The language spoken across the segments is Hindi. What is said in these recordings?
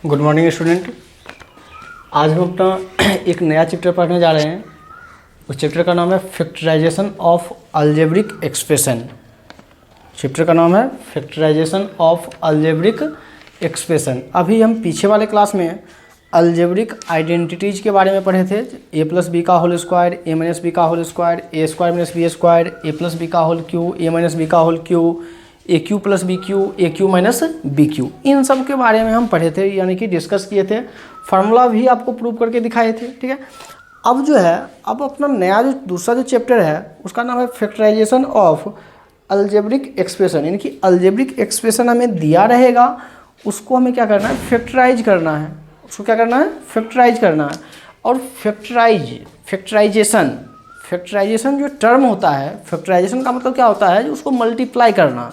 Good morning student. आज हम अपना एक नया चैप्टर पढ़ने जा रहे हैं। उस चैप्टर का नाम है factorisation of algebraic expression. Chapter का नाम है फैक्टराइजेशन ऑफ अलजेब्रिक एक्सप्रेशन। अभी हम पीछे वाले क्लास में अलजेब्रिक आइडेंटिटीज़ के बारे में पढ़े थे। ए प्लस बी का whole square, a minus B का होल स्क्वायर, ए स्क्वायर माइनस बी स्क्वायर, ए प्लस बी का होल क्यू, ए माइनस बी का होल क्यू, ए क्यू प्लस बी क्यू, ए क्यू माइनस बी क्यू, इन सब के बारे में हम पढ़े थे, यानी कि डिस्कस किए थे। फार्मूला भी आपको प्रूव करके दिखाए थे। ठीक है, अब जो है अब अपना नया जो दूसरा जो चैप्टर है उसका नाम है फैक्टराइजेशन ऑफ अलजेब्रिक एक्सप्रेशन। यानी कि अलजेब्रिक एक्सप्रेशन हमें दिया रहेगा, उसको हमें क्या करना है, फैक्टराइज करना है। उसको क्या करना है, फैक्टराइज करना है। और फैक्टराइजेशन जो टर्म होता है, फैक्टराइजेशन का मतलब क्या होता है, उसको मल्टीप्लाई करना।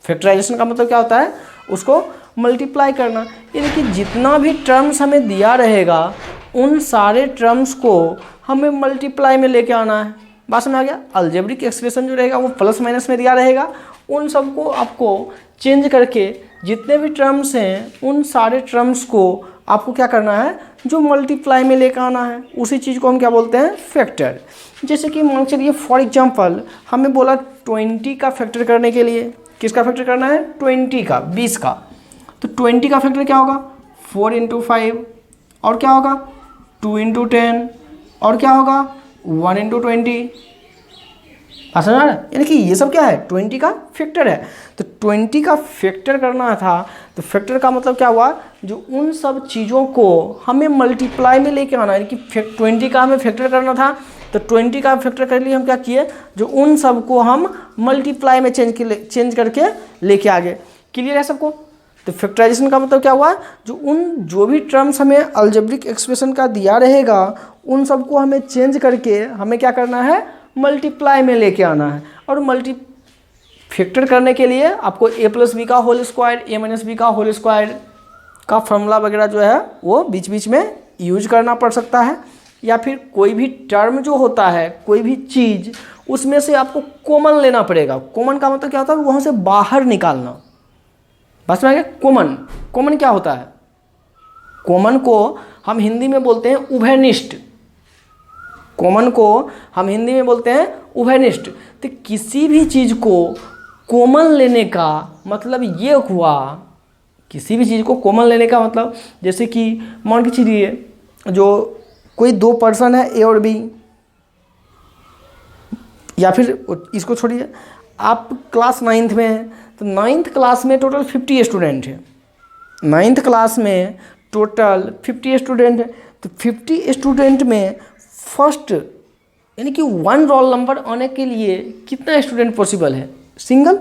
फैक्टराइजेशन का मतलब क्या होता है, उसको मल्टीप्लाई करना। यानी कि जितना भी टर्म्स हमें दिया रहेगा उन सारे टर्म्स को हमें मल्टीप्लाई में लेके आना है। बात समझ आ गया। अलजेब्रिक एक्सप्रेशन जो रहेगा वो प्लस माइनस में दिया रहेगा, उन सबको आपको चेंज करके जितने भी टर्म्स हैं उन सारे टर्म्स को आपको क्या करना है, जो मल्टीप्लाई में लेकर आना है। उसी चीज़ को हम क्या बोलते हैं, फैक्टर। जैसे कि मान चलिए फॉर एग्जांपल हमें बोला 20 का फैक्टर करने के लिए, किसका फैक्टर करना है, 20 का, 20 का। तो 20 का फैक्टर क्या होगा, 4 × 5, और क्या होगा 2 × 10, और क्या होगा 1 × 20। समझ आ रहा है। यानी कि ये सब क्या है, 20 का फैक्टर है। तो 20 का फैक्टर करना था, तो फैक्टर का मतलब क्या हुआ, जो उन सब चीज़ों को हमें मल्टीप्लाई में लेके आना है। यानी कि 20 का हमें फैक्टर करना था, तो 20 का फैक्टर कर लिए हम क्या किए, जो उन सब को हम मल्टीप्लाई में चेंज करके लेके आ गए। क्लियर है सबको। तो फैक्टराइजेशन का मतलब क्या हुआ, जो भी टर्म्स हमें अलजेब्रिक एक्सप्रेशन का दिया रहेगा उन सबको हमें चेंज करके हमें क्या करना है, मल्टीप्लाई में लेके आना है। और फैक्टर करने के लिए आपको ए प्लस बी का whole square, a minus B का होल स्क्वायर का फॉर्मूला वगैरह जो है वो बीच बीच में यूज करना पड़ सकता है। या फिर कोई भी टर्म जो होता है, कोई भी चीज़, उसमें से आपको कॉमन लेना पड़ेगा। कॉमन का मतलब क्या होता है, वहाँ से बाहर निकालना। बस में आ गया। कॉमन क्या होता है, कॉमन को हम हिंदी में बोलते हैं उभयनिष्ठ। कॉमन को हम हिंदी में बोलते हैं उभयनिष्ठ। तो किसी भी चीज़ को कॉमन लेने का मतलब ये हुआ, किसी भी चीज़ को कॉमन लेने का मतलब, जैसे कि मान के चलिए जो कोई दो पर्सन है ए और बी, या फिर इसको छोड़िए, आप क्लास 9th में हैं, तो 9th क्लास में टोटल 50 स्टूडेंट हैं। 9th क्लास में टोटल 50 स्टूडेंट हैं। तो 50 स्टूडेंट में फर्स्ट यानी कि 1 रोल नंबर आने के लिए कितना स्टूडेंट पॉसिबल है, सिंगल।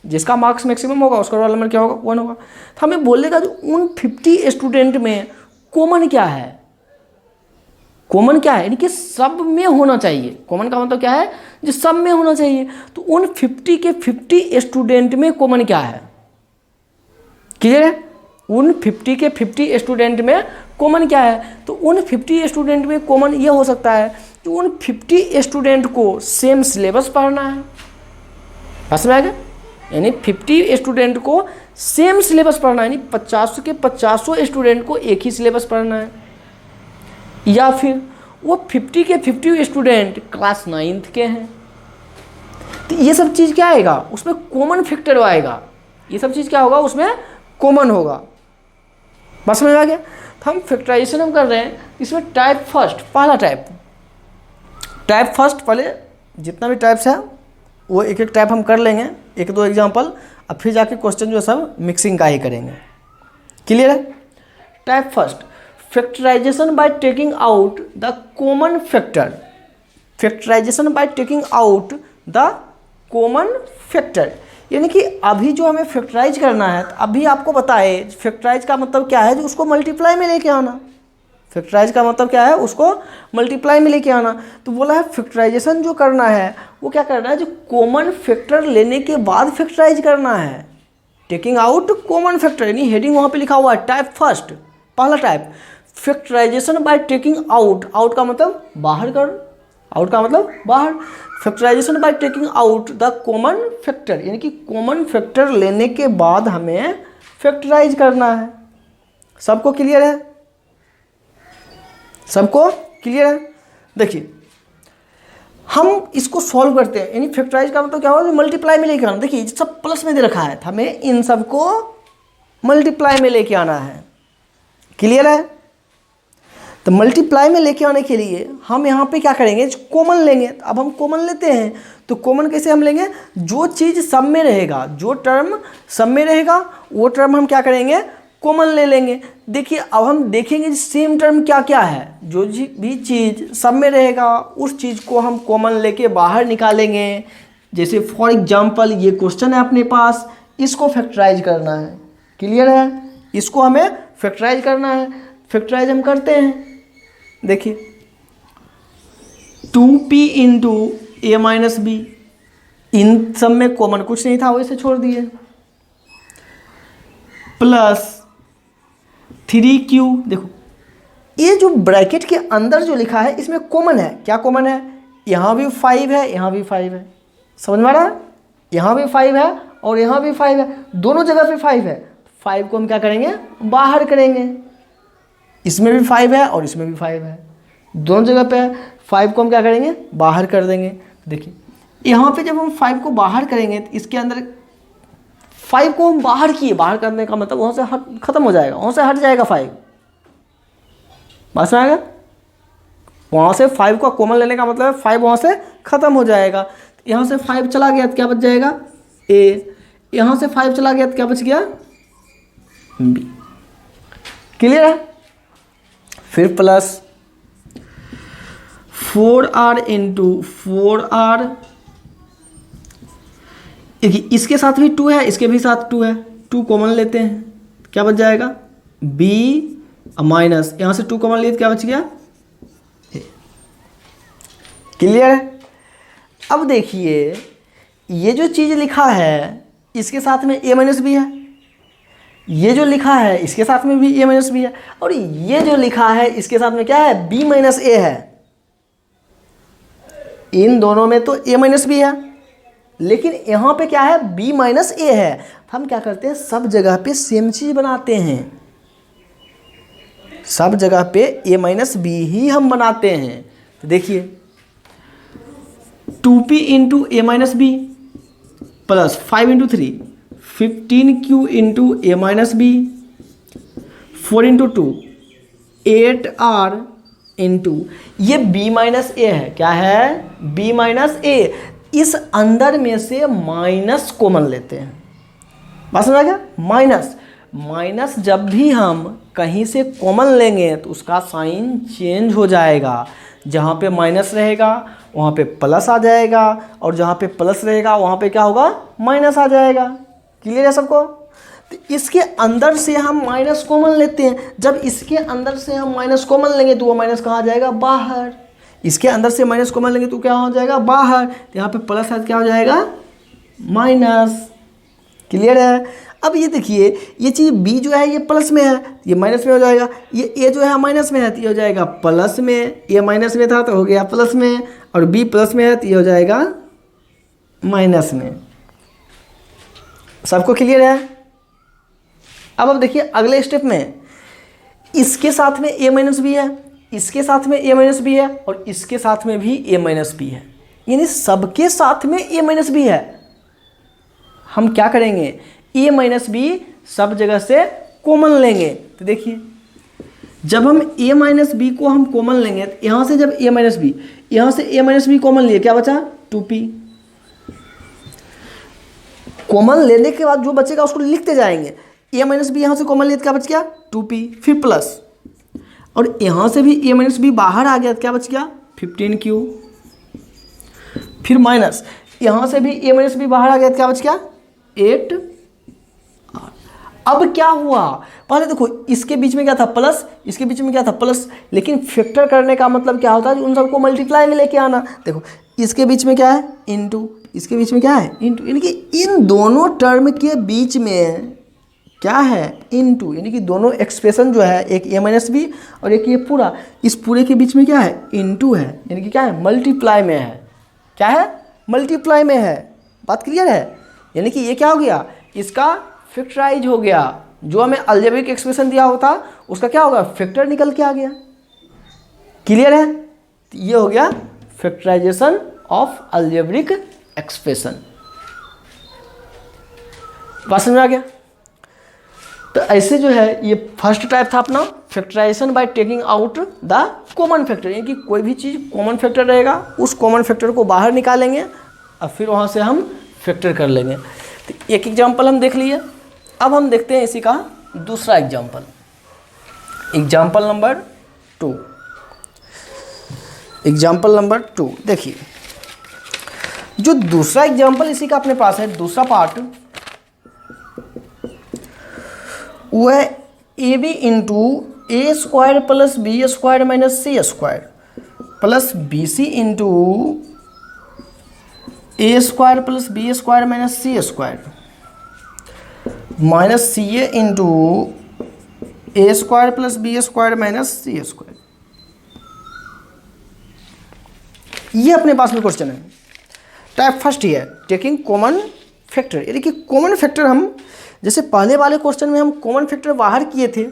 जिसका मार्क्स मैक्सिमम होगा उसका रोल नंबर क्या होगा, 1 होगा। तो हमें बोलेगा जो उन 50 स्टूडेंट में कॉमन क्या है, कॉमन क्या है, यानी कि सब में होना चाहिए। कॉमन का मतलब क्या है, जो सब में होना चाहिए। तो उन 50 के 50 स्टूडेंट में कॉमन क्या है, क्लियर है। उन 50 के 50 स्टूडेंट में कॉमन क्या है, तो उन 50 स्टूडेंट में कॉमन ये हो सकता है कि उन 50 स्टूडेंट को सेम सिलेबस पढ़ना है। समझ में आ गया। यानी 50 स्टूडेंट को सेम सिलेबस पढ़ना है, यानी 50 के 50 स्टूडेंट को एक ही सिलेबस पढ़ना है। या फिर वो 50 के 50 स्टूडेंट क्लास 9th के हैं, तो ये सब चीज़ क्या आएगा, उसमें कॉमन फैक्टर आएगा। ये सब चीज़ क्या होगा, उसमें कॉमन होगा। बस समझ आ गया। तो हम फैक्टराइजेशन हम कर रहे हैं, इसमें टाइप फर्स्ट, पहला टाइप फर्स्ट, पहले जितना भी टाइप्स है वो एक एक टाइप हम कर लेंगे, 1-2 एग्जाम्पल, अब फिर जाके क्वेश्चन जो सब मिक्सिंग का ही करेंगे। क्लियर है। Type first, factorisation by taking out the common factor. Factorisation by taking out the common factor, यानी कि अभी जो हमें फैक्टराइज करना है, तो अभी आपको पता है फैक्टराइज का मतलब क्या है, जो उसको मल्टीप्लाई में लेके आना। फैक्टराइज का मतलब क्या है, उसको मल्टीप्लाई में लेके आना। तो बोला है फैक्टराइजेशन जो करना है वो क्या करना है, जो कॉमन फैक्टर लेने के बाद फैक्टराइज करना है। टेकिंग आउट कॉमन फैक्टर, यानी हेडिंग वहाँ पे लिखा हुआ है टाइप फर्स्ट, पहला type factorisation by taking out. Out का मतलब बाहर कर, आउट का मतलब बाहर। Factorisation by taking out the common factor, यानी कि कॉमन फैक्टर लेने के बाद हमें फैक्टराइज करना है। सबको क्लियर है? सबको क्लियर है? देखिए हम इसको सॉल्व करते हैं, यानी फैक्टराइज का मतलब क्या होगा, मल्टीप्लाई में लेके आना। देखिए सब प्लस में दे रखा है, हमें इन सबको मल्टीप्लाई में लेके आना है। क्लियर है? तो मल्टीप्लाई में लेके आने के लिए हम यहाँ पे क्या करेंगे, कॉमन लेंगे। अब हम कॉमन लेते हैं, तो कॉमन कैसे हम लेंगे, जो चीज़ सब में रहेगा, जो टर्म सब में रहेगा वो टर्म हम क्या करेंगे, कॉमन ले लेंगे। देखिए अब हम देखेंगे सेम टर्म क्या क्या है, जो भी चीज़ सब में रहेगा उस चीज़ को हम कॉमन लेके बाहर निकालेंगे। जैसे फॉर एग्जांपल ये क्वेश्चन है अपने पास, इसको फैक्टराइज करना है। क्लियर है? इसको हमें फैक्टराइज करना है। फैक्टराइज हम करते हैं, देखिए 2p into a minus B, इन सब में कॉमन कुछ नहीं था वैसे छोड़ दिए, प्लस 3q। देखो ये जो ब्रैकेट के अंदर जो लिखा है इसमें कॉमन है, क्या कॉमन है, यहाँ भी 5 है, यहाँ भी 5 है। समझ में आ रहा है? यहाँ भी 5 है और यहाँ भी 5 है, दोनों जगह पे 5 है। 5 को हम क्या करेंगे, बाहर करेंगे। इसमें भी 5 है और इसमें भी 5 है, दोनों जगह पे है। 5 को हम क्या करेंगे, बाहर कर देंगे। देखिए यहाँ पे जब हम 5 को बाहर करेंगे तो इसके अंदर 5 को हम बाहर किए, बाहर करने का मतलब वहाँ से खत्म हो जाएगा, वहाँ से हट जाएगा 5। बात समझ आएगा? वहाँ से 5 को कॉमन लेने का मतलब है 5 वहाँ से खत्म हो जाएगा। यहाँ से 5 चला गया तो क्या बच जाएगा, a। यहाँ से 5 चला गया तो क्या बच गया, b। क्लियर है? फिर प्लस 4r इंटू 4r, इसके साथ भी 2 है, इसके भी साथ 2 है, 2 कॉमन लेते हैं, क्या बच जाएगा, b माइनस, यहाँ से 2 कॉमन लिए तो क्या बच गया, a। क्लियर है? अब देखिए ये जो चीज़ लिखा है इसके साथ में a माइनस बी है, ये जो लिखा है इसके साथ में भी a माइनस बी है, और ये जो लिखा है इसके साथ में क्या है, b माइनस ए है। इन दोनों में तो a माइनस बी है, लेकिन यहाँ पे क्या है, b माइनस ए है। हम क्या करते हैं, सब जगह पे सेम चीज़ बनाते हैं, सब जगह पे a माइनस बी ही हम बनाते हैं। तो देखिए 2p into a minus b plus 5 into 3, 15q into a minus b, 4 into 2, 8r into ये b माइनस ए है, क्या है, b माइनस ए। इस अंदर में से माइनस कॉमन लेते हैं। बात समझ आ गया? माइनस, माइनस जब भी हम कहीं से कॉमन लेंगे तो उसका साइन चेंज हो जाएगा। जहाँ पे माइनस रहेगा वहाँ पे प्लस आ जाएगा, और जहाँ पे प्लस रहेगा वहाँ पे क्या होगा, माइनस आ जाएगा। क्लियर है सबको? तो इसके अंदर से हम माइनस कॉमन लेते हैं। जब इसके अंदर से हम माइनस कॉमन लेंगे तो वो माइनस कहाँ आ जाएगा, बाहर। इसके अंदर से माइनस कॉमन लेंगे तो क्या हो जाएगा, बाहर। तो यहाँ पे प्लस है, क्या हो जाएगा, माइनस। क्लियर है? अब ये देखिए ये चीज़ b जो है ये प्लस में है, ये माइनस में हो जाएगा। ये a जो है माइनस में है तो ये हो जाएगा प्लस में, ये माइनस में था तो हो गया प्लस में, और b प्लस में है तो ये हो जाएगा माइनस में। सबको क्लियर है? अब देखिए अगले स्टेप में इसके साथ में a माइनस बी है, इसके साथ में a माइनस बी है, और इसके साथ में भी a माइनस बी है, यानी सबके साथ में a माइनस बी है। हम क्या करेंगे, a माइनस बी सब जगह से कॉमन लेंगे। तो देखिए जब हम a माइनस बी को हम कॉमन लेंगे तो यहाँ से जब a माइनस बी, यहाँ से a माइनस बी कॉमन लिए, क्या बचा, 2p। कॉमन लेने के बाद जो बचेगा उसको लिखते जाएंगे। a माइनस बी यहाँ से कॉमन लिए तो क्या बच गया, 2p, फिर प्लस, और यहाँ से भी a माइनस बी बाहर आ गया तो क्या बच गया, 15q, फिर माइनस, यहाँ से भी a माइनस बी बाहर आ गया तो क्या बच गया, 8। अब क्या हुआ, पहले देखो इसके बीच में क्या था, प्लस, इसके बीच में क्या था, प्लस, लेकिन फैक्टर करने का मतलब क्या होता है, उन सबको मल्टीप्लाई में लेके आना। देखो इसके बीच में क्या है, इनटू, इसके बीच में क्या है, इनटू, यानी कि इन दोनों टर्म के बीच में क्या है, इनटू, यानी कि दोनों एक्सप्रेशन जो है, एक a माइनस बी और एक ये पूरा, इस पूरे के बीच में क्या है, इनटू है, यानी कि क्या है, मल्टीप्लाई में है। क्या है, मल्टीप्लाई में है। बात क्लियर है? यानी कि ये क्या हो गया, इसका फैक्टराइज हो गया। जो हमें अलजेब्रिक एक्सप्रेशन दिया होता उसका क्या होगा, फैक्टर निकल के आ गया। क्लियर है? तो ये हो गया फैक्टराइजेशन ऑफ अलजेब्रिक एक्सप्रेशन। बात समझ में आ गया? तो ऐसे जो है ये फर्स्ट टाइप था अपना factorisation by taking out the common factor, यानी कि कोई भी चीज़ कॉमन फैक्टर रहेगा उस कॉमन फैक्टर को बाहर निकालेंगे और फिर वहाँ से हम फैक्टर कर लेंगे। तो एक एग्जांपल हम देख लिए। अब हम देखते हैं इसी का दूसरा example, example number 2। Example number 2 देखिए, जो दूसरा एग्जांपल इसी का अपने पास है, दूसरा पार्ट, वो है A B into A square plus B square minus C square plus B C into A square plus B square minus C square minus C A into A square plus B square minus C square. ये अपने पास में क्वेश्चन है। टाइप फर्स्ट ही है टेकिंग कॉमन फैक्टर, यानी कि कॉमन फैक्टर हम जैसे पहले वाले क्वेश्चन में हम कॉमन फैक्टर बाहर किए थे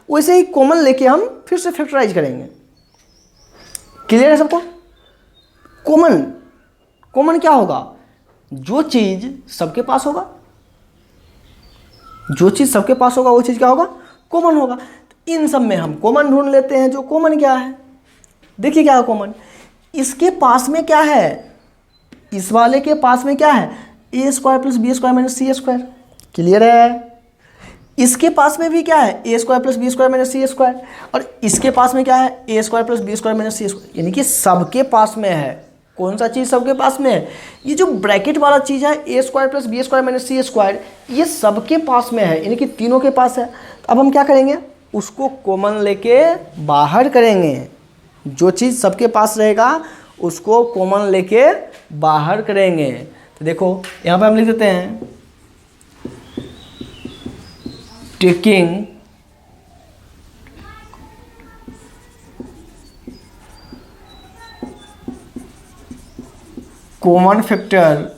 वैसे ही कॉमन लेके हम फिर से फैक्टराइज करेंगे। क्लियर है सबको? कॉमन, कॉमन क्या होगा? जो चीज़ सबके पास होगा, जो चीज़ सबके पास होगा वो चीज़ क्या होगा, कॉमन होगा। तो इन सब में हम कॉमन ढूंढ लेते हैं। जो कॉमन क्या है, देखिए क्या है कॉमन, इसके पास में क्या है, इस वाले के पास में क्या है, ए square plus B square minus सी स्क्वायर। क्लियर है? इसके पास में भी क्या है, ए square plus B square minus सी स्क्वायर, और इसके पास में क्या है, ए square plus B square minus सी स्क्वायर, यानी कि सबके पास में है। कौन सा चीज़ सबके पास में है? ये जो ब्रैकेट वाला चीज़ है ए square plus B square minus सी स्क्वायर, ये सबके पास में है, यानी कि तीनों के पास है। तो अब हम क्या करेंगे, उसको कॉमन लेके बाहर करेंगे। जो चीज़ सबके पास रहेगा उसको कॉमन लेके बाहर करेंगे। तो देखो यहाँ पे हम लिख देते हैं taking common factor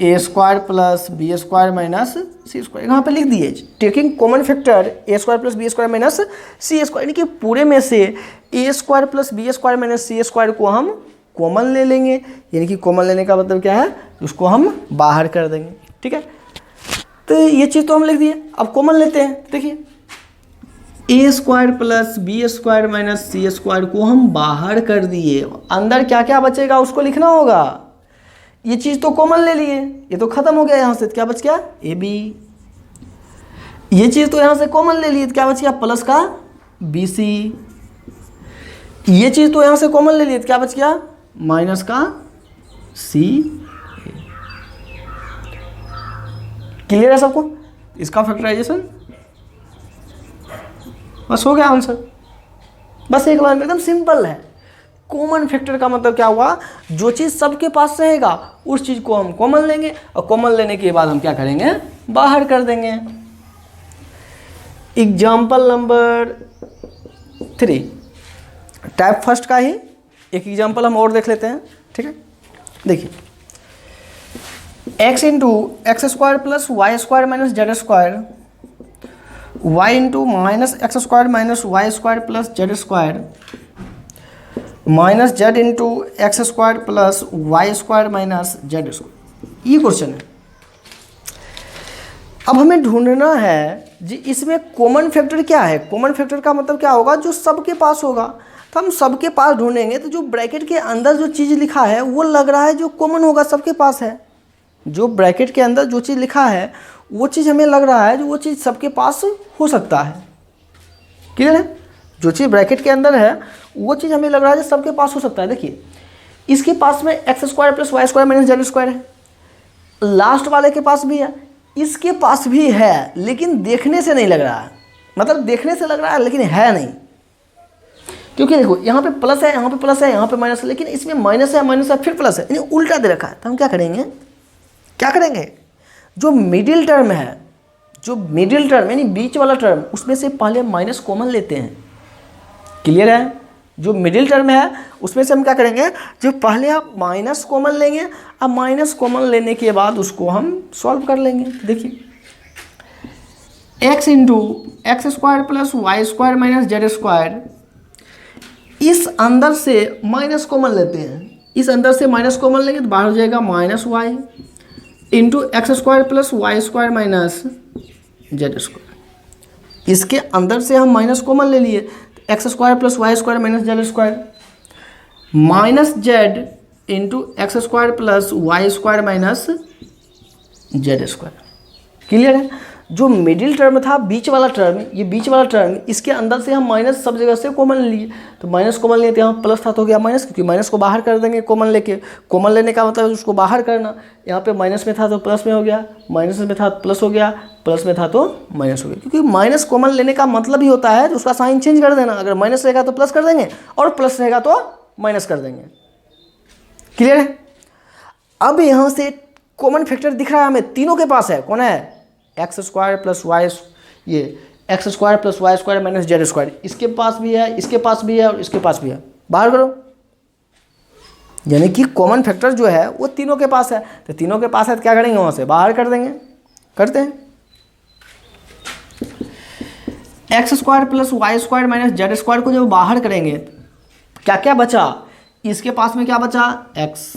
a square plus B square minus C square, यहाँ पे लिख दिए taking common factor a square plus B square minus C square, यानी कि पूरे में से a square plus B square minus C square को हम कॉमन ले लेंगे, यानी कि कॉमन लेने का मतलब क्या है, उसको हम बाहर कर देंगे। ठीक है, तो ये चीज़ तो हम लिख दिए। अब कॉमन लेते हैं। देखिए ए square plus B square minus सी स्क्वायर को हम बाहर कर दिए, अंदर क्या क्या बचेगा उसको लिखना होगा। ये चीज़ तो कॉमन ले लिए, ये तो खत्म हो गया, यहाँ से क्या बच गया, ए बी। ये चीज़ तो यहाँ से कॉमन ले लिए, क्या बच गया, प्लस का बी सी। ये चीज़ तो यहाँ से कॉमन ले लिए, क्या बच गया, माइनस का सी। क्लियर है सबको? इसका फैक्टराइजेशन बस हो गया आंसर। बस एक लाइन में एकदम सिंपल है। कॉमन फैक्टर का मतलब क्या हुआ, जो चीज़ सबके पास रहेगा उस चीज़ को हम कॉमन लेंगे, और कॉमन लेने के बाद हम क्या करेंगे, बाहर कर देंगे। एग्जाम्पल नंबर 3 टाइप फर्स्ट का ही एक एग्जाम्पल हम और देख लेते हैं। ठीक है, देखिए x into x square plus Y square minus Z square, y into minus X square minus Y square plus Z square, minus Z into x square plus Y square minus Z square. ये क्वेश्चन है। अब हमें ढूंढना है जी इसमें कॉमन फैक्टर क्या है। कॉमन फैक्टर का मतलब क्या होगा, जो सबके पास होगा। तो हम सबके पास ढूंढेंगे तो जो ब्रैकेट के अंदर जो चीज़ लिखा है वो लग रहा है जो कॉमन होगा, सबके पास है। जो ब्रैकेट के अंदर जो चीज़ लिखा है वो चीज़ हमें लग रहा है जो वो चीज़ सबके पास हो सकता है। क्लियर है? जो चीज़ ब्रैकेट के अंदर है वो चीज़ हमें लग रहा है जो सबके पास हो सकता है। देखिए इसके पास में X square plus Y square minus Z square है, लास्ट वाले के पास भी है, इसके पास भी है, लेकिन देखने से नहीं लग रहा है। मतलब देखने से लग रहा है लेकिन है नहीं, क्योंकि देखो यहाँ पे प्लस है, यहाँ पे प्लस है, यहाँ पे माइनस है, लेकिन इसमें माइनस है फिर प्लस है, यानी उल्टा दे रखा है। तो हम क्या करेंगे, जो मिडिल टर्म है, जो मिडिल टर्म यानी बीच वाला टर्म, उसमें से पहले माइनस कॉमन लेते हैं। क्लियर है? जो मिडिल टर्म है उसमें से हम क्या करेंगे, जो पहले आप माइनस कॉमन लेंगे, अब माइनस कॉमन लेने के बाद उसको हम सॉल्व कर लेंगे। देखिए X into x square plus Y square minus Z square, इस अंदर से माइनस कॉमन लेते हैं, इस अंदर से माइनस कॉमन लेंगे तो बाहर हो जाएगा minus Y into x square plus Y square minus Z square. इसके अंदर से हम माइनस कॉमन ले लिए, X square plus Y square minus Z square minus Z into x square plus Y square minus Z square. Clear है? जो मिडिल टर्म था, बीच वाला टर्म, ये बीच वाला टर्म, इसके अंदर से हम माइनस सब जगह से कॉमन लिए, तो माइनस कॉमन लिए तो यहाँ प्लस था तो हो गया माइनस, क्योंकि माइनस को बाहर कर देंगे कॉमन लेके। कॉमन लेने का मतलब उसको बाहर करना, यहाँ पे माइनस में था तो प्लस में हो गया, माइनस में था तो प्लस हो गया, प्लस में था तो माइनस हो गया। क्योंकि माइनस कॉमन लेने का मतलब ही होता है उसका साइन चेंज कर देना। अगर माइनस रहेगा तो प्लस कर देंगे और प्लस रहेगा तो माइनस कर देंगे। क्लियर है? अब यहाँ से कॉमन फैक्टर दिख रहा है हमें, तीनों के पास है। कौन है? एक्स स्क्वायर प्लस वाई, ये X square plus Y square minus Z square, इसके पास भी है, इसके पास भी है और इसके पास भी है। बाहर करो, यानी कि कॉमन फैक्टर जो है वो तीनों के पास है। तो तीनों के पास है तो क्या करेंगे? वहाँ से बाहर कर देंगे। करते हैं। X square plus Y square minus Z square को जब बाहर करेंगे क्या क्या बचा? इसके पास में क्या बचा? एक्स।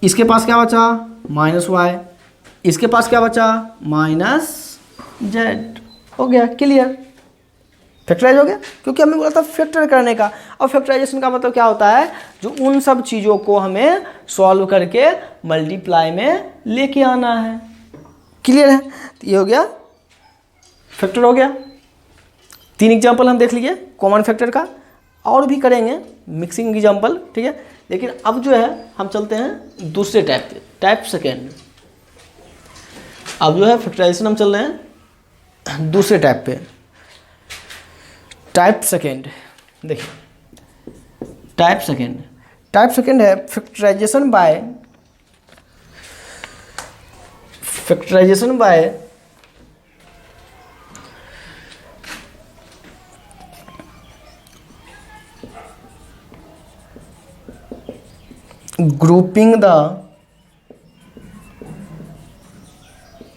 इसके पास क्या बचा? Minus Y. इसके पास क्या बचा? Minus Z. हो गया। क्लियर? फैक्टराइज हो गया, क्योंकि हमें बोला था फैक्टर करने का। और फैक्टराइजेशन का मतलब क्या होता है? जो उन सब चीज़ों को हमें सॉल्व करके मल्टीप्लाई में लेके आना है। क्लियर है? तो ये हो गया, फैक्टर हो गया। 3 एग्जाम्पल हम देख लिए कॉमन फैक्टर का, और भी करेंगे मिक्सिंग एग्जाम्पल, ठीक है। लेकिन अब जो है हम चलते हैं दूसरे टाइप पे, टाइप सेकेंड। अब जो है फैक्टराइजेशन हम चल रहे हैं दूसरे टाइप पे, टाइप सेकेंड। देखिए टाइप सेकेंड है factorisation by grouping the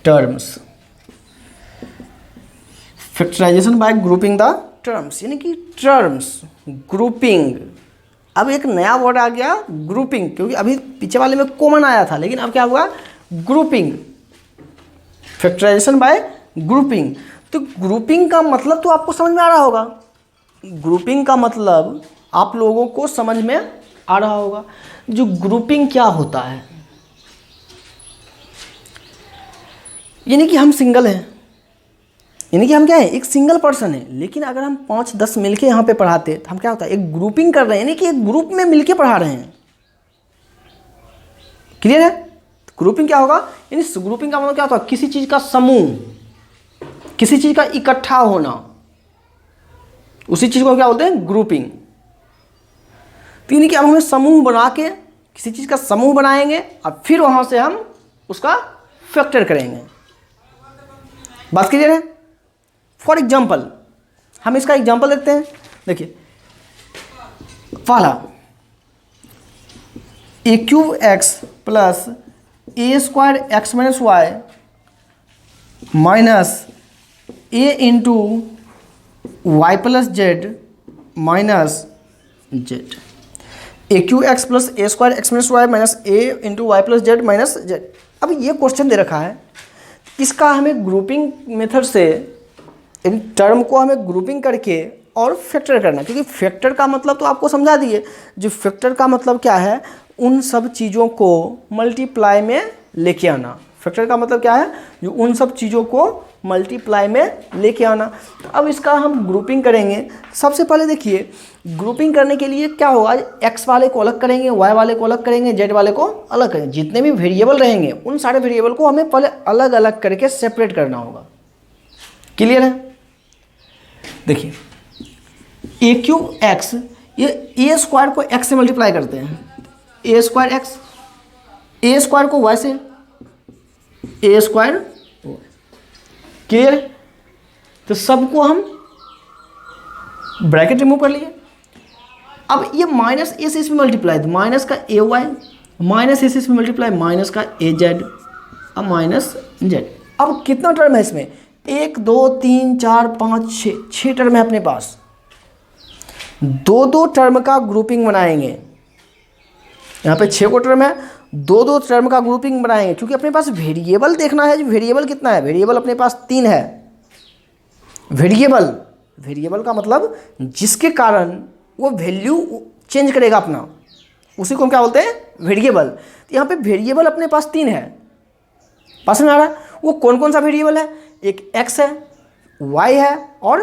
terms। Factorisation by grouping the terms, यानी कि टर्म्स ग्रुपिंग। अब एक नया वर्ड आ गया ग्रुपिंग, क्योंकि अभी पीछे वाले में कॉमन आया था, लेकिन अब क्या हुआ? ग्रुपिंग। Factorisation by grouping. तो ग्रुपिंग का मतलब तो आपको समझ में आ रहा होगा। ग्रुपिंग का मतलब आप लोगों को समझ में आ रहा होगा। जो ग्रुपिंग क्या होता है, यानी कि हम सिंगल हैं, यानी कि हम क्या है? एक सिंगल पर्सन है। लेकिन अगर हम 5-10 मिलके यहाँ पे पढ़ाते तो हम क्या होता है? एक ग्रुपिंग कर रहे हैं, यानी कि एक ग्रुप में मिलके पढ़ा रहे हैं। क्लियर है? ग्रुपिंग क्या होगा? यानी ग्रुपिंग का मतलब क्या होता है? किसी चीज का समूह, किसी चीज का इकट्ठा होना, उसी चीज को क्या बोलते हैं? ग्रुपिंग। तो यानी कि अब हमें समूह बना के किसी चीज का समूह बनाएंगे और फिर वहां से हम उसका फैक्टर करेंगे। बात क्लियर है? फॉर एग्जाम्पल हम इसका एग्जाम्पल देखते हैं। देखिए पहला, a cube x plus a square x minus y minus a into y plus z minus z. A cube x plus a square x minus y minus a into y plus z minus z. अब ये क्वेश्चन दे रखा है, इसका हमें ग्रुपिंग मेथड से इन टर्म को हमें ग्रुपिंग करके और फैक्टर करना। क्योंकि फैक्टर का मतलब तो आपको समझा दिए। जो फैक्टर का मतलब क्या है? उन सब चीज़ों को मल्टीप्लाई में लेके आना। फैक्टर का मतलब क्या है? जो उन सब चीज़ों को मल्टीप्लाई में लेके आना। तो अब इसका हम ग्रुपिंग करेंगे। सबसे पहले देखिए ग्रुपिंग करने के लिए क्या होगा? एक्स वाले को अलग करेंगे, वाई वाले को अलग करेंगे, जेड वाले को अलग करेंगे। जितने भी वेरिएबल रहेंगे उन सारे वेरिएबल को हमें पहले अलग अलग करके सेपरेट करना होगा। क्लियर है? देखिए ए क्यूब एक्स, ये ए स्क्वायर को एक्स से मल्टीप्लाई करते हैं, ए स्क्वायर एक्स, ए स्क्वायर को वाई से, ए स्क्वायर। क्लियर? तो सबको हम ब्रैकेट रिमूव कर लिए। अब ये माइनस ए से इसमें मल्टीप्लाई, माइनस का ए वाई, माइनस ए से इसमें मल्टीप्लाई, माइनस का ए जेड, अब माइनस जेड। अब कितना टर्म है इसमें? 1 2 3 4 5 6 टर्म है अपने पास। 2 टर्म का ग्रुपिंग बनाएंगे। यहाँ पे 6 को टर्म है, 2 टर्म का ग्रुपिंग बनाएंगे, क्योंकि अपने पास वेरिएबल देखना है। वेरिएबल कितना है? वेरिएबल अपने पास 3 है। वेरिएबल का मतलब जिसके कारण वो वैल्यू चेंज करेगा अपना, उसी को हम क्या बोलते हैं? वेरिएबल। तो यहाँ पे वेरिएबल अपने पास 3 है। पास में आ रहा है? वो कौन कौन सा वेरिएबल है? एक x है, y है और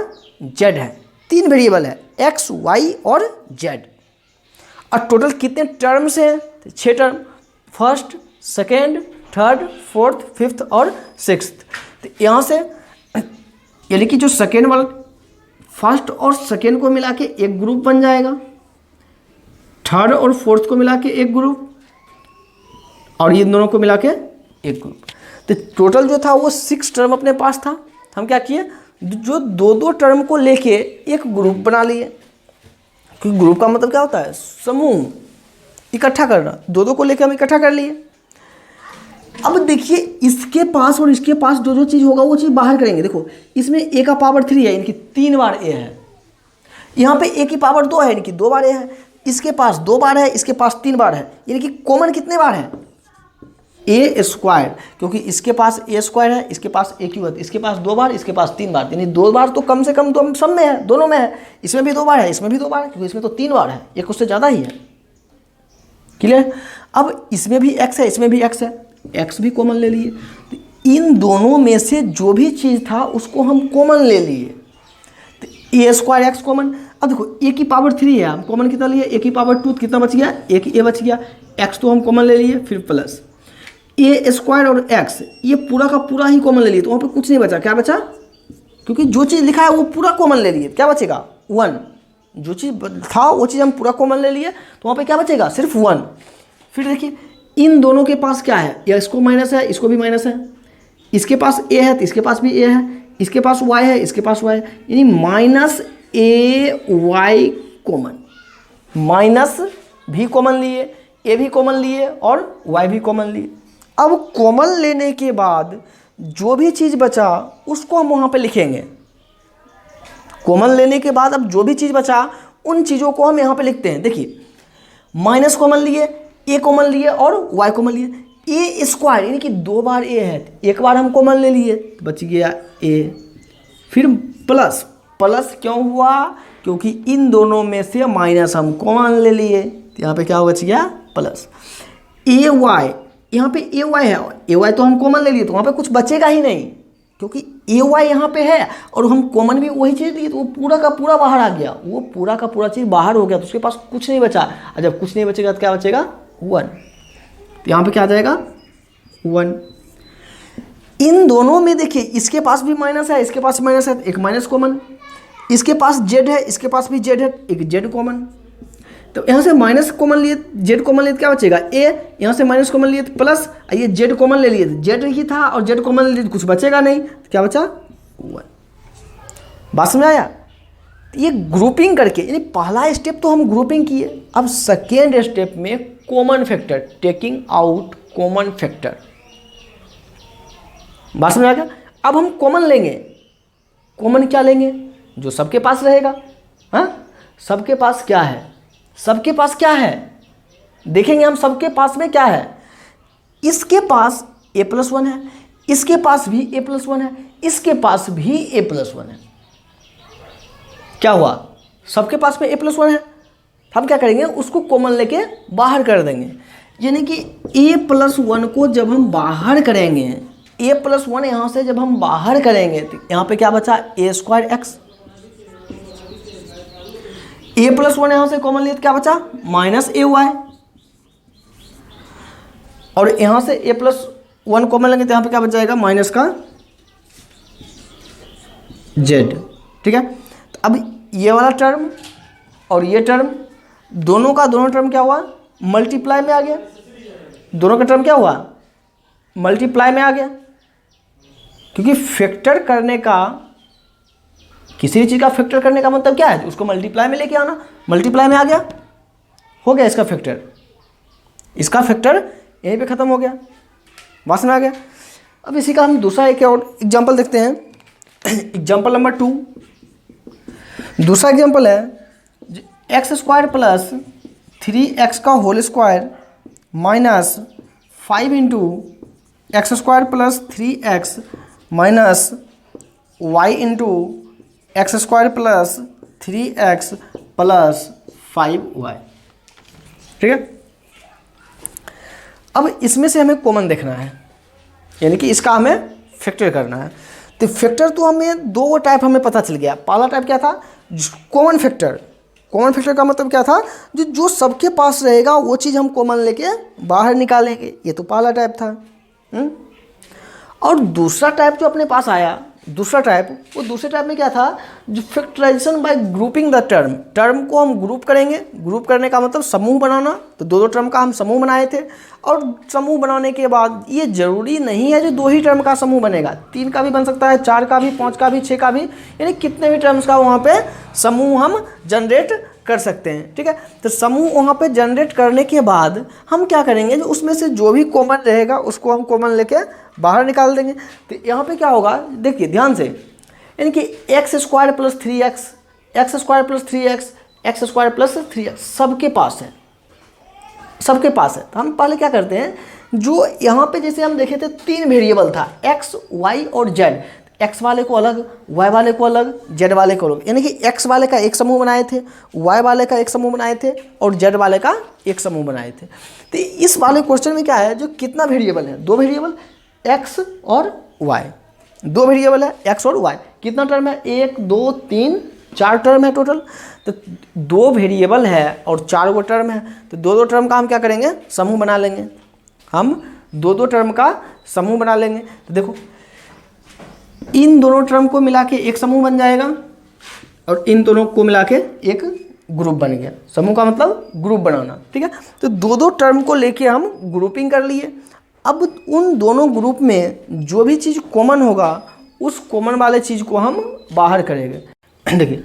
z है। 3 वेरिएबल है, x, y और z। और टोटल कितने टर्म्स हैं? 6 term. First, second, third, fourth, fifth और सिक्स्थ। तो यहाँ से यानी कि जो सेकेंड वाला, फर्स्ट और सेकेंड को मिला के एक ग्रुप बन जाएगा, थर्ड और फोर्थ को मिला के एक ग्रुप, और ये दोनों को मिला के एक ग्रुप। तो टोटल जो था वो 6 टर्म अपने पास था। हम क्या किए? जो 2 टर्म को लेके एक ग्रुप बना लिए, क्योंकि ग्रुप का मतलब क्या होता है? समूह, इकट्ठा करना। 2 को लेके हम इकट्ठा कर लिए। अब देखिए, इसके पास और इसके पास जो चीज़ होगा वो चीज़ बाहर करेंगे। देखो, इसमें a का पावर 3 है, इनकी 3 बार a है। यहाँ पे a की पावर 2 है, इनकी 2 बार a है। इसके पास 2 बार है, इसके पास 3 बार है, यानी कि कॉमन कितने बार है? a स्क्वायर, क्योंकि इसके पास a स्क्वायर है, इसके पास a क्यूब है। इसके पास 2 बार, इसके पास 3 बार, यानी 2 बार तो कम से कम तो सब में है, दोनों में है। इसमें भी 2 बार है, इसमें भी 2 बार है, क्योंकि इसमें तो 3 बार है, एक उससे ज़्यादा ही है। क्लियर? अब इसमें भी x है, इसमें भी x है, x भी कॉमन ले लिए। तो इन दोनों में से जो भी चीज़ था उसको हम कॉमन ले लिए। तो a स्क्वायर x कॉमन। अब देखो, a की पावर 3 है, हम कॉमन कितना लिए? a की पावर 2, कितना बच गया? एक a बच गया। x तो हम कॉमन ले लिए, फिर प्लस a स्क्वायर और x, ये पूरा का पूरा ही कॉमन ले लिए, तो वहाँ पे कुछ नहीं बचा। क्या बचा? क्योंकि जो चीज़ लिखा है वो पूरा कॉमन ले लिए, क्या बचेगा? 1। जो चीज़ था वो चीज़ हम पूरा कॉमन ले लिए, तो वहाँ पे क्या बचेगा? सिर्फ 1। फिर देखिए, इन दोनों के पास क्या है? या इसको माइनस है, इसको भी माइनस है। इसके पास a है तो इसके पास भी a है, इसके पास y है, इसके पास y है, यानी माइनस ay कॉमन। माइनस भी कॉमन लिए, a भी कॉमन लिए और y भी कॉमन लिए। अब कॉमन लेने के बाद जो भी चीज़ बचा उसको हम वहाँ पे लिखेंगे। कॉमन लेने के बाद अब जो भी चीज़ बचा उन चीज़ों को हम यहाँ पे लिखते हैं। देखिए, माइनस कॉमन लिए, a कॉमन लिए और y कॉमन लिए। a स्क्वायर यानी कि 2 बार a है, एक बार हम कॉमन ले लिए, बच गया a। फिर प्लस, प्लस क्यों हुआ? क्योंकि इन दोनों में से माइनस हम कॉमन ले लिए, तो यहाँ पे क्या बच गया? प्लस। a y, यहाँ पे a y है, a y तो हम कॉमन ले लिए, तो वहाँ पे कुछ बचेगा ही नहीं, क्योंकि a y यहाँ पे है और हम कॉमन भी वही चीज़ लिए, तो वो पूरा का पूरा बाहर आ गया। वो पूरा का पूरा चीज़ बाहर हो गया, तो उसके पास कुछ नहीं बचा। और जब कुछ नहीं बचेगा तो क्या बचेगा? 1। तो यहाँ पे क्या आ जाएगा? 1। इन दोनों में देखिए, इसके पास भी माइनस है, इसके पास माइनस है, एक माइनस कॉमन। इसके पास z है, इसके पास भी z है, एक z कॉमन। तो यहाँ से माइनस कॉमन लिए, z कॉमन लिए तो क्या बचेगा? a। यहाँ से माइनस कॉमन लिए तो प्लस, ये z कॉमन ले लिए, z ही था और z कॉमन ले लिए तो कुछ बचेगा नहीं, तो क्या बचा? 1। बात समझ आया? ये ग्रुपिंग करके, यानी पहला स्टेप तो हम ग्रुपिंग किए। अब सेकेंड स्टेप में common factor, taking out common factor. बात समझ आ गया? अब हम कॉमन लेंगे। कॉमन क्या लेंगे? जो सबके पास रहेगा। हाँ, सबके पास क्या है? सबके पास क्या है देखेंगे हम। सबके पास में क्या है? इसके पास a+1 है, इसके पास भी a+1 है, इसके पास भी a+1 है। क्या हुआ? सबके पास में a+1 है, हम क्या करेंगे? उसको कॉमन लेके बाहर कर देंगे। यानी कि a+1 को जब हम बाहर करेंगे, a+1 यहाँ से जब हम बाहर करेंगे तो यहाँ पे क्या बचा? a square x। a+1 यहाँ से कॉमन लिए तो क्या बचा? Minus ay। और यहाँ से a+1 कॉमन लेंगे तो यहाँ पे क्या बच जाएगा? माइनस का z। ठीक है? तो अब ये वाला टर्म और ये टर्म, दोनों का दोनों टर्म क्या हुआ? मल्टीप्लाई में आ गया। दोनों का टर्म क्या हुआ? मल्टीप्लाई में आ गया। क्योंकि फैक्टर करने का, किसी भी चीज़ का फैक्टर करने का मतलब क्या है? उसको मल्टीप्लाई में लेके आना। मल्टीप्लाई में आ गया, हो गया इसका फैक्टर। इसका फैक्टर यहीं पे ख़त्म हो गया। बात समझ आ गया? अब इसी का हम दूसरा एक और एग्जांपल देखते हैं। एग्जाम्पल नंबर 2, दूसरा एग्जाम्पल है एक्स स्क्वायर प्लस 3x का whole square minus 5 into x square plus 3x minus Y into x square plus 3x plus 5y। ठीक है, अब इसमें से हमें कॉमन देखना है, यानी कि इसका हमें फैक्टर करना है। तो फैक्टर तो हमें दो टाइप हमें पता चल गया। पहला टाइप क्या था, कॉमन फैक्टर। कॉमन फैक्टर का मतलब क्या था, जो सबके पास रहेगा वो चीज़ हम कॉमन लेके बाहर निकालेंगे, ये तो पहला टाइप था। और दूसरा टाइप जो अपने पास आया, दूसरा टाइप, वो दूसरे टाइप में क्या था, जो factorization by grouping the term. Term को हम ग्रुप करेंगे, ग्रुप करने का मतलब समूह बनाना। तो दो दो टर्म का हम समूह बनाए थे, और समूह बनाने के बाद ये जरूरी नहीं है जो दो ही टर्म का समूह बनेगा, 3 का भी बन सकता है, 4 का भी, 5 का भी, 6 का भी, यानी कितने भी टर्म्स का वहाँ पे समूह हम जनरेट कर सकते हैं। ठीक है, तो समूह वहाँ पे जनरेट करने के बाद हम क्या करेंगे, जो उसमें से जो भी कॉमन रहेगा उसको हम कॉमन लेके बाहर निकाल देंगे। तो यहाँ पे क्या होगा, देखिए ध्यान से, यानी कि x square plus 3x, x square plus 3x, x square plus 3x सबके पास है, सबके पास है। तो हम पहले क्या करते हैं, जो यहाँ पे जैसे हम देखे थे 3 वेरिएबल था, x, y और z। x वाले को अलग, y वाले को अलग, z वाले को अलग, यानी कि x वाले का एक समूह बनाए थे, y वाले का एक समूह बनाए थे, और z वाले का एक समूह बनाए थे। तो इस वाले क्वेश्चन में क्या है, जो कितना वेरिएबल है, 2 वेरिएबल x और y, 2 वेरिएबल है x और y। कितना टर्म है, 1 2 3 4 टर्म है टोटल। तो 2 वेरिएबल है और 4 गो टर्म है, तो 2 टर्म का हम क्या करेंगे, समूह बना लेंगे। हम 2 टर्म का समूह बना लेंगे। तो देखो इन दोनों टर्म को मिला के एक समूह बन जाएगा, और इन दोनों को मिला के एक ग्रुप बन गया। समूह का मतलब ग्रुप बनाना। ठीक है, तो 2 टर्म को लेके हम ग्रुपिंग कर लिए। अब उन दोनों ग्रुप में जो भी चीज़ कॉमन होगा, उस कॉमन वाले चीज़ को हम बाहर करेंगे। देखिए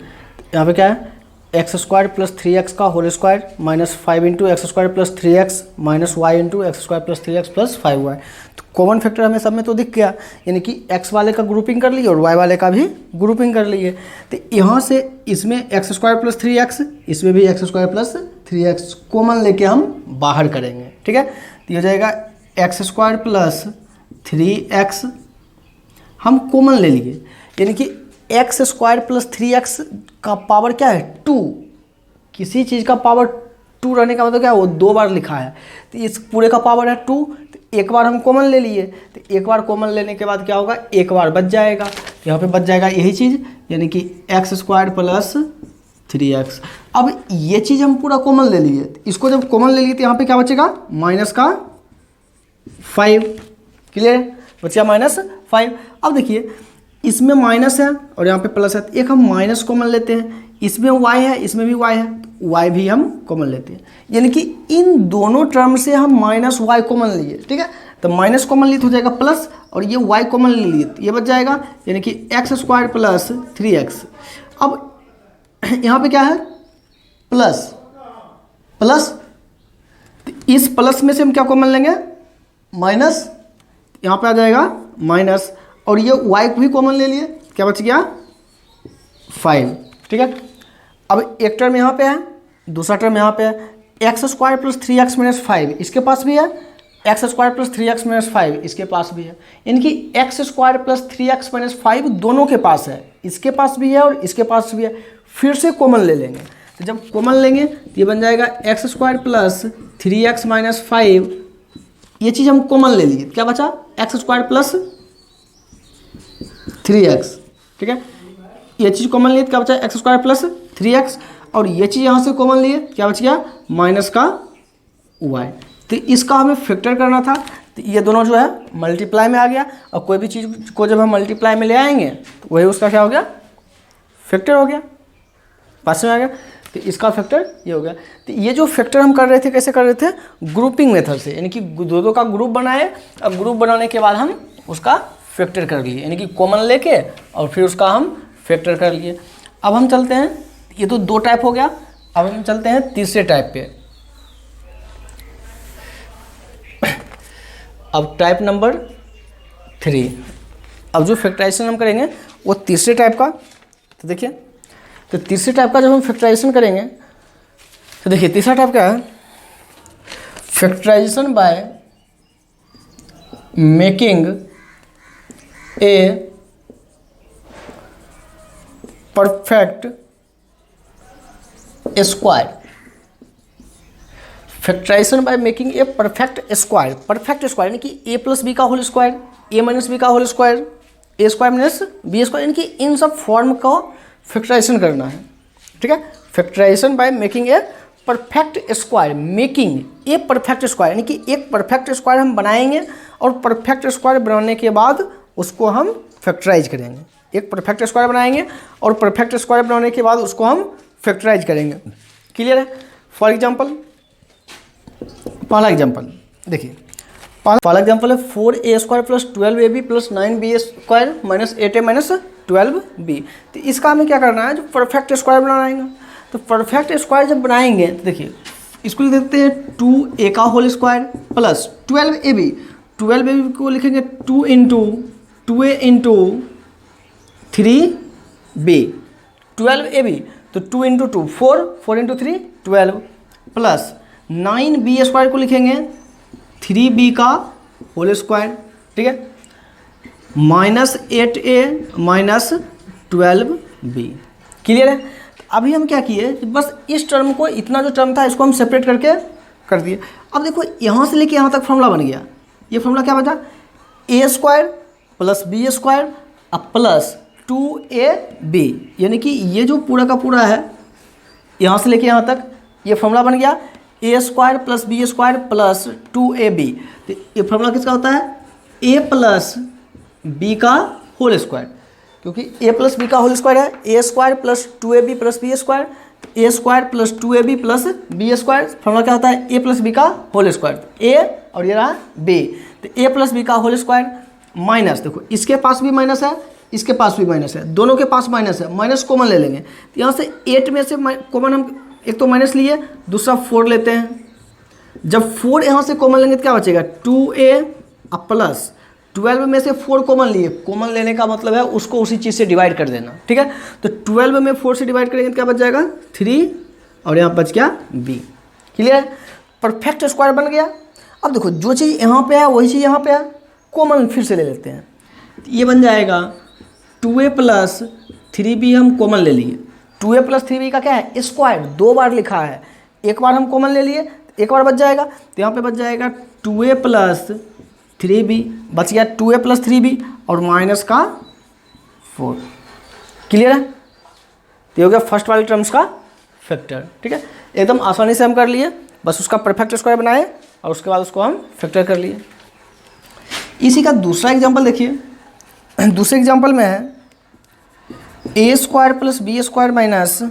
यहाँ पे क्या है, एक्स स्क्वायर प्लस 3x का whole square minus 5 into x square plus 3x minus Y into x square plus 3x plus 5y। तो कॉमन फैक्टर हमें सब में तो दिख गया, यानी कि x वाले का ग्रुपिंग कर लिए और y वाले का भी ग्रुपिंग कर लिए। तो यहाँ से इसमें एक्स स्क्वायर प्लस 3x, इसमें भी x square plus 3x common लेके हम बाहर करेंगे। ठीक है, तो ये हो जाएगा एक्स स्क्वायर प्लस 3x हम कॉमन ले लिए, यानी कि एक्स स्क्वायर प्लस 3x का पावर क्या है, 2। किसी चीज़ का पावर 2 रहने का मतलब क्या है, वो 2 बार लिखा है। तो इस पूरे का पावर है 2, तो एक बार हम कॉमन ले लिए, तो एक बार कॉमन लेने के बाद क्या होगा, एक बार बच जाएगा। यहाँ पे बच जाएगा यही चीज़, यानी कि एक्स स्क्वायर प्लस 3x। अब ये चीज़ हम पूरा कॉमन ले लिए, तो इसको जब कॉमन ले लिए तो यहाँ पे क्या बचेगा, माइनस का 5। क्लियर, बचा -5। अब देखिए इसमें माइनस है और यहाँ पे प्लस है, तो एक हम माइनस कॉमन लेते हैं। इसमें y है, इसमें भी y है, तो y भी हम कॉमन लेते हैं, यानी कि इन दोनों टर्म से हम -y कॉमन लिए। ठीक है, तो माइनस कॉमन लिए तो हो जाएगा प्लस, और ये y कॉमन ले लिए तो ये बच जाएगा, यानी कि एक्स स्क्वायर प्लस 3x। अब यहाँ पे क्या है, प्लस प्लस, तो इस प्लस में से हम क्या कॉमन लेंगे, माइनस, यहाँ पे आ जाएगा माइनस, और ये y को भी कॉमन ले लिए, क्या बच गया 5। ठीक है, अब एक टर्म यहाँ पे है, दूसरा टर्म यहाँ पे है, X square plus 3x minus 5 इसके पास भी है, X square plus 3x minus 5 इसके पास भी है, यानी कि x square plus 3x minus 5 दोनों के पास है, इसके पास भी है और इसके पास भी है। फिर से कॉमन ले लेंगे, तो जब कॉमन लेंगे तो ये बन जाएगा x square plus 3x minus 5। ये चीज़ हम कॉमन ले लिए, क्या बचा, एक्स स्क्वायर प्लस 3x। ठीक है, ये चीज़ कॉमन लिए क्या बचा, एक्स स्क्वायर प्लस 3x, और ये चीज़ यहाँ से कॉमन लिए क्या बच गया, माइनस का y। तो इसका हमें फैक्टर करना था, तो ये दोनों जो है मल्टीप्लाई में आ गया, और कोई भी चीज़ को जब हम मल्टीप्लाई में ले आएंगे तो वही उसका क्या हो गया, फैक्टर हो गया। पास में आ गया, तो इसका फैक्टर ये हो गया। तो ये जो फैक्टर हम कर रहे थे, कैसे कर रहे थे, ग्रुपिंग मेथड से, यानी कि दो का ग्रुप बनाए, और ग्रुप बनाने के बाद हम उसका फैक्टर कर लिए, यानी कि कॉमन लेके और फिर उसका हम फैक्टर कर लिए। अब हम चलते हैं, ये तो 2 टाइप हो गया, अब हम चलते हैं तीसरे टाइप पे। अब टाइप नंबर 3, अब जो फैक्टराइजेशन हम करेंगे वो तीसरे टाइप का। तो देखिए, तो तीसरे टाइप का जब हम फैक्टराइजेशन करेंगे तो देखिए तीसरा टाइप क्या है, factorisation by making a perfect square. Factorization by making a perfect square. Perfect square यानी कि ए प्लस बी का whole square, a minus B का होल स्क्वायर, ए स्क्वायर माइनस बी स्क्वायर, यानी कि इन सब फॉर्म का फैक्टराइजेशन करना है। ठीक है, factorisation by making a perfect square. Making a perfect square यानी कि एक परफेक्ट स्क्वायर हम बनाएंगे और परफेक्ट स्क्वायर बनाने के बाद उसको हम फैक्टराइज करेंगे। एक परफेक्ट स्क्वायर बनाएंगे और परफेक्ट स्क्वायर बनाने के बाद उसको हम फैक्टराइज करेंगे। क्लियर है? फॉर एग्जांपल, पहला एग्जांपल देखिए, पहला एग्जांपल है 4a square plus 12ab plus 9b square minus 8a minus 12b। तो इसका हमें क्या करना है, जो परफेक्ट स्क्वायर बनाएंगे। तो परफेक्ट स्क्वायर जब बनाएंगे तो देखिए इसको लिख देते हैं 2a का whole square plus 12ab। 12ab को लिखेंगे 2 into 2a into 3b। 12ab तो 2 into 2 4, 4 into 3 12 plus 9b square को लिखेंगे 3b का होल स्क्वायर। ठीक है, minus 8a minus 12b। Clear है? तो अभी हम क्या किए, बस इस टर्म को, इतना जो टर्म था इसको हम सेपरेट करके कर दिए। अब देखो यहाँ से लेके यहाँ तक फॉर्मूला बन गया। ये फॉर्मूला क्या बचा, ए स्क्वायर प्लस बी स्क्वायर अब प्लस 2ab, यानी कि ये जो पूरा का पूरा है यहाँ से लेके यहाँ तक ये फॉर्मूला बन गया A square plus B square plus 2ab। तो ये फॉर्मूला किसका होता है, ए प्लस बी का होल स्क्वायर, क्योंकि ए प्लस बी का होल स्क्वायर है ए square plus 2ab plus B square, ए square plus 2ab plus B square. Formula क्या होता है, ए प्लस बी का होल स्क्वायर, ए और ये रहा बी। तो ए प्लस बी का होल स्क्वायर माइनस, देखो इसके पास भी माइनस है, इसके पास भी माइनस है, दोनों के पास माइनस है, माइनस कॉमन ले लेंगे। तो यहाँ से 8 में से कॉमन हम एक तो माइनस लिए, दूसरा 4 लेते हैं। जब 4 यहाँ से कॉमन लेंगे तो क्या बचेगा 2a अब प्लस 12 में से 4 कॉमन लिए। कॉमन लेने का मतलब है उसको उसी चीज़ से डिवाइड कर देना। ठीक है, तो 12 में 4 से डिवाइड करेंगे तो क्या बच जाएगा 3 और यहाँ बच गया b। क्लियर है? परफेक्ट स्क्वायर बन गया। अब देखो जो चीज़ यहाँ पे है वही चीज़ यहाँ पे है, कॉमन फिर से ले लेते हैं। ये बन जाएगा 2a प्लस 3b हम कॉमन ले लिए। 2a प्लस 3b का क्या है, स्क्वायर, 2 बार लिखा है, एक बार हम कॉमन ले लिए, एक बार बच जाएगा। तो यहाँ पे बच जाएगा 2a प्लस 3b, बच गया 2a प्लस 3b और माइनस का 4। क्लियर है? तो ये हो गया फर्स्ट वाले टर्म्स का फैक्टर। ठीक है, एकदम आसानी से हम कर लिए, बस उसका परफेक्ट स्क्वायर बनाए और उसके बाद उसको हम फैक्टर कर लिए। इसी का दूसरा एग्जाम्पल देखिए, दूसरे एग्जाम्पल में है ए square plus B square minus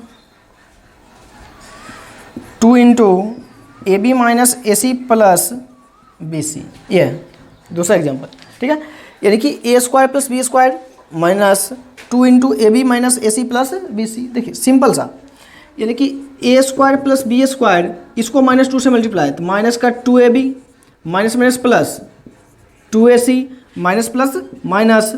2 into A B minus A C plus B C. ये है दूसरा एग्जाम्पल। ठीक है, यानी कि A square plus B square minus 2 into A B minus A C plus B C. देखिए सिंपल सा, यानी कि A square plus B square, इसको -2 से मल्टीप्लाई, तो माइनस का 2ab minus minus plus 2ac minus plus minus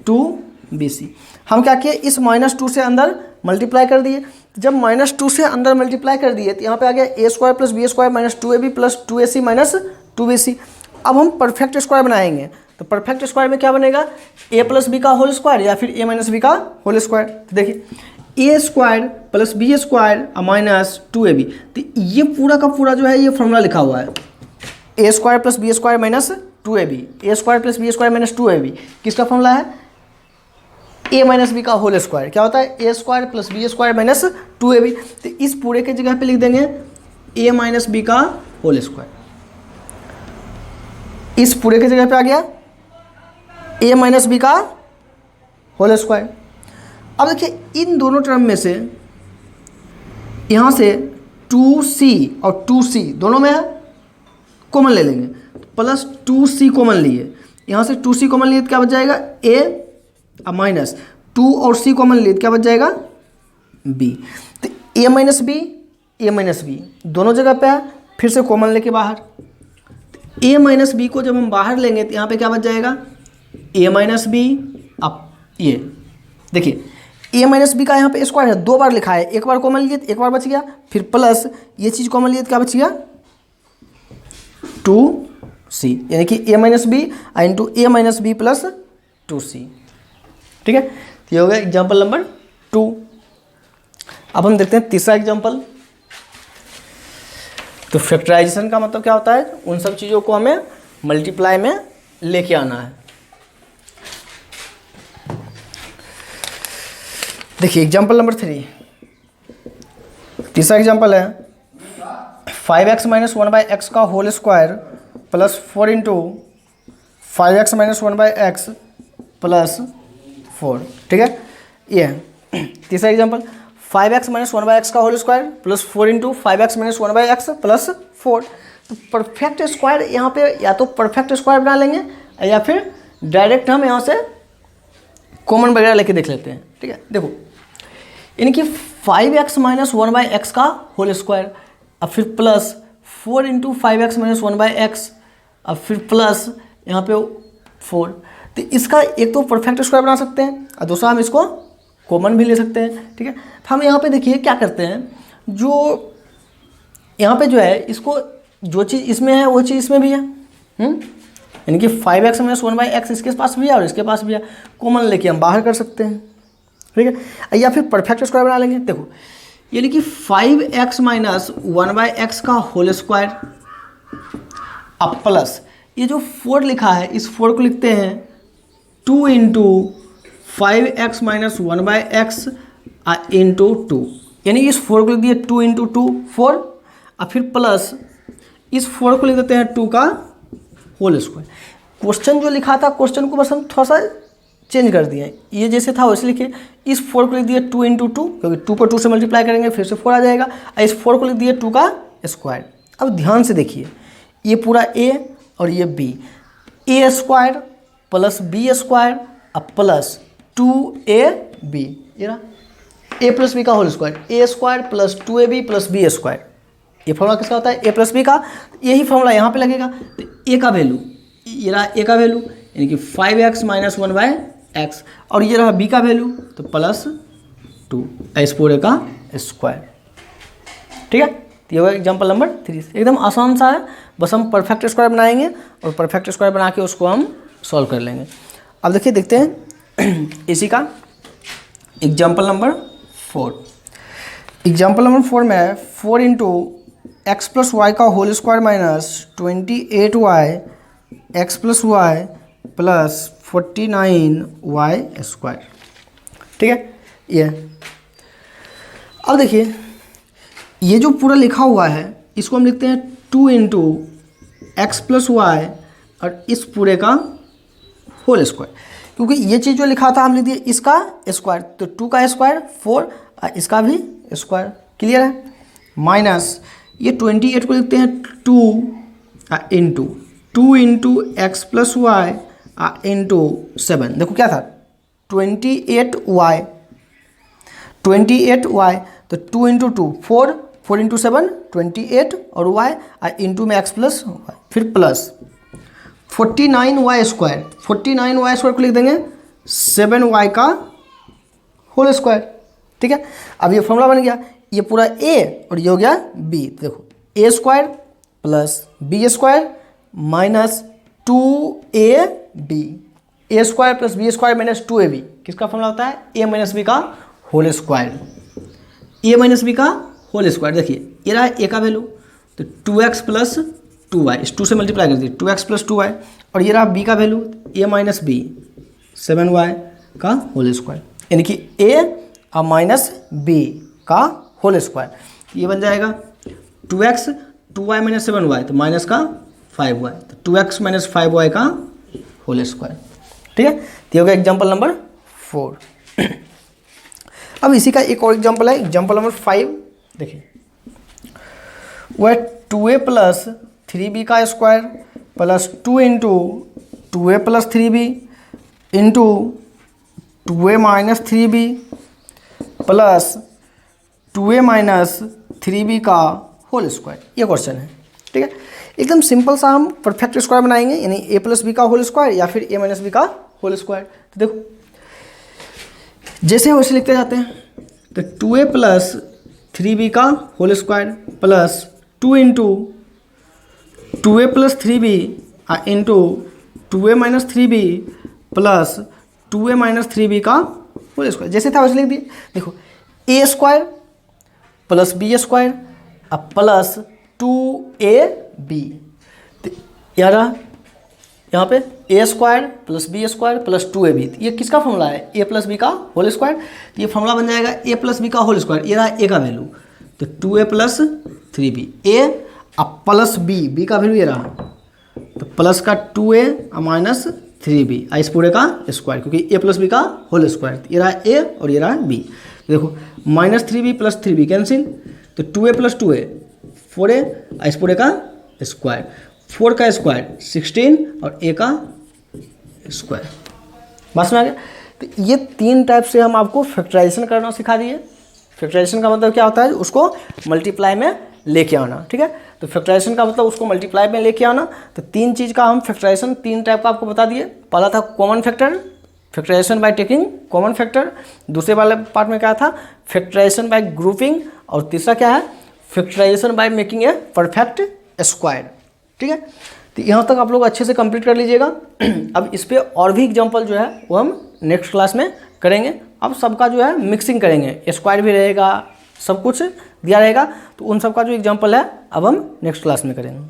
2bc। हम क्या किए, इस -2 से अंदर मल्टीप्लाई कर दिए। जब -2 से अंदर मल्टीप्लाई कर दिए तो यहाँ पे आ गया A square plus B square minus 2ab plus 2ac minus 2bc। अब हम परफेक्ट स्क्वायर बनाएंगे, तो परफेक्ट स्क्वायर में क्या बनेगा, ए प्लस बी का होल स्क्वायर या फिर ए माइनस बी का होल स्क्वायर। तो देखिए ए square plus B square minus 2ab, तो ये पूरा का पूरा जो है ये फॉर्मूला लिखा हुआ है, ए square plus B square minus 2ab, A square plus B square minus 2ab। किसका फॉर्मूला है, ए माइनस बी का होल स्क्वायर। क्या होता है, ए square plus B square minus 2ab। तो इस पूरे के जगह पे लिख देंगे ए माइनस बी का होल स्क्वायर। इस पूरे के जगह पे आ गया ए माइनस बी का होल स्क्वायर। अब देखिए इन दोनों टर्म में से यहाँ से 2c और 2c दोनों में है, कॉमन ले लेंगे, प्लस 2c कॉमन लिए, यहाँ से 2c कॉमन लिए तो क्या बच जाएगा a अब माइनस 2 और c कॉमन लिए तो क्या बच जाएगा b। तो a माइनस b दोनों जगह पे है, फिर से कॉमन लेके बाहर, a माइनस बी को जब हम बाहर लेंगे तो यहाँ पे क्या बच जाएगा a माइनस बी अब ये देखिए ए माइनस बी का यहाँ पे स्क्वायर है, 2 बार लिखा है, एक बार कॉमन लिए एक बार बच गया, फिर प्लस ये चीज़ कॉमन लिए क्या बच गया 2c, यानी कि ए minus B into a minus b plus 2c। ठीक है, तो ये हो गया एग्जाम्पल नंबर 2। अब हम देखते हैं तीसरा एग्जाम्पल। तो फैक्टराइजेशन का मतलब क्या होता है, उन सब चीज़ों को हमें मल्टीप्लाई में लेके आना है। देखिए एग्जाम्पल नंबर 3, तीसरा एग्जाम्पल है 5x माइनस 1/x का whole square plus 4 into 5x minus 1/x plus 4। ठीक है, ये है तीसरा एग्जाम्पल, 5x माइनस 1/x का whole square plus 4 into 5x minus 1/x plus 4। तो परफेक्ट स्क्वायर यहाँ पे या तो परफेक्ट स्क्वायर बना लेंगे या फिर डायरेक्ट हम यहाँ से कॉमन वगैरह लेके देख लेते हैं। ठीक है, देखो यानी कि 5x माइनस 1/x का होल स्क्वायर, अब फिर plus 4 into 5x minus 1/x, अब फिर प्लस यहाँ पे 4। तो इसका एक तो परफेक्ट स्क्वायर बना सकते हैं और दूसरा हम इसको कॉमन भी ले सकते हैं। ठीक है, तो हम यहाँ पे देखिए क्या करते हैं, जो यहाँ पे जो है इसको जो चीज़ इसमें है वो चीज़ इसमें भी है, यानी कि 5x माइनस 1/x इसके पास भी है और इसके पास भी है, कॉमन लेके हम बाहर कर सकते हैं। ठीक है, या फिर परफेक्ट स्क्वायर बना लेंगे। देखो यानी कि 5x माइनस 1/x का होल स्क्वायर अब प्लस ये जो 4 लिखा है इस 4 को लिखते हैं 2 into 5x minus 1/x into 2, यानी इस 4 को लिख दिए 2 इंटू 2 4, और फिर प्लस इस 4 को लिख देते हैं 2 का होल स्क्वायर। क्वेश्चन जो लिखा था क्वेश्चन को बस हम थोड़ा सा चेंज कर दिए, ये जैसे था वैसे लिखे, इस 4 को लिख दिए 2 इंटू 2, क्योंकि 2 को 2 से मल्टीप्लाई करेंगे फिर से 4 आ जाएगा, और इस 4 को लिख दिए 2 का स्क्वायर। अब ध्यान से देखिए ये पूरा a और ये b, a square plus b square अब प्लस 2ab, ये रहा a प्लस b का whole square, a square plus 2ab plus b square. ये फॉर्मूला किसका होता है, a प्लस b का, यही फॉर्मूला यहाँ पे लगेगा। तो a का वैल्यू, ये रहा a का वैल्यू यानी कि 5x माइनस 1/x, और ये रहा b का वैल्यू तो प्लस 2 इस पूरे का स्क्वायर। ठीक है, तो ये होगा एग्जाम्पल नंबर 3। एकदम आसान सा है, बस हम परफेक्ट स्क्वायर बनाएंगे और परफेक्ट स्क्वायर बना के उसको हम सॉल्व कर लेंगे। अब देखिए देखते हैं इसी का एग्जाम्पल नंबर 4। एग्जाम्पल नंबर 4 में 4 इंटू एक्स प्लस वाई का whole square minus 28y x plus y plus 49y square. ठीक है, ये अब देखिए ये जो पूरा लिखा हुआ है इसको हम लिखते हैं 2 इंटू एक्स प्लस वाई और इस पूरे का होल स्क्वायर, क्योंकि ये चीज़ जो लिखा था हम लिख दिए इसका स्क्वायर, तो 2 का स्क्वायर 4 और इसका भी स्क्वायर। क्लियर है, माइनस ये 28 को लिखते हैं 2 into 2 into x plus y into 7। देखो क्या था 28y तो 2 इंटू 2 4, 4 इंटू 7 28 और y इंटू में एक्स प्लस वाई, फिर plus 49y square, 49y square को लिख देंगे 7y का होल स्क्वायर। ठीक है, अब ये फॉर्मूला बन गया, ये पूरा a और ये हो गया b। देखो a square plus b square minus 2ab, a square plus b square minus 2ab किसका फॉर्मूला होता है, a माइनस b का whole square, a minus b का होल स्क्वायर। देखिए ये रहा a का वैल्यू तो 2x प्लस 2y, इस 2 से मल्टीप्लाई कर दीजिए 2x प्लस 2y, और ये रहा b का value a minus b 7y का होल स्क्वायर, यानी कि a और माइनस b का होल स्क्वायर। ये बन जाएगा 2x 2y माइनस 7y तो माइनस का 5y, तो 2x माइनस 5y का होल स्क्वायर। ठीक है, तो ये हो गया एग्जाम्पल नंबर 4। अब इसी का एक और एग्जाम्पल है, एग्जाम्पल नंबर 5। देखिए वह 2a प्लस 3b का square plus 2 into 2a plus 3b into 2a minus 3b plus 2a minus 3b का होल स्क्वायर, ये क्वेश्चन है। ठीक है, एकदम सिंपल सा हम परफेक्ट स्क्वायर बनाएंगे, यानी a प्लस बी का होल स्क्वायर या फिर a माइनस बी का होल स्क्वायर। तो देखो जैसे हम वैसे लिखते जाते हैं। तो 2a प्लस 3b का whole square plus 2 into 2a plus 3b into 2a minus 3b plus 2a minus 3b का होल स्क्वायर। जैसे था वैसे लिख दिए। देखो a square plus b square अब प्लस 2ab, तो यार यहाँ पे a square plus b square plus 2ab, ये किसका फॉर्मूला है? a प्लस बी का होल स्क्वायर। तो ये फॉर्मूला बन जाएगा a प्लस बी का होल स्क्वायर, ये रहा a का वैल्यू, तो 2a प्लस 3b, a अब प्लस b का वैल्यू ये रहा, तो प्लस का 2a माइनस 3b इस पूरे का स्क्वायर, क्योंकि a प्लस बी का होल स्क्वायर, ये रहा a और ये रहा b। तो देखो minus 3b plus 3b cancel, तो 2a प्लस 2a 4a इस पूरे का स्क्वायर, 4 का स्क्वायर 16 और a का स्क्वायर। बस में आ गया। तो ये 3 टाइप से हम आपको फैक्टराइजेशन करना सिखा दिए। फैक्टराइजेशन का मतलब क्या होता है? उसको मल्टीप्लाई में लेके आना, ठीक है। तो फैक्टराइजेशन का मतलब उसको मल्टीप्लाई में लेके आना। तो 3 चीज़ का हम फैक्टराइजेशन 3 टाइप का आपको बता दिए। पहला था common factor, factorisation by taking common factor. दूसरे वाले पार्ट में क्या था? Factorization by grouping. और तीसरा क्या है? Factorisation by making a perfect square, ठीक है। तो यहाँ तक आप लोग अच्छे से कंप्लीट कर लीजिएगा। अब इस पर और भी एग्जांपल जो है वो हम नेक्स्ट क्लास में करेंगे। अब सबका जो है मिक्सिंग करेंगे, स्क्वायर भी रहेगा, सब कुछ दिया रहेगा। तो उन सब का जो एग्जांपल है अब हम नेक्स्ट क्लास में करेंगे।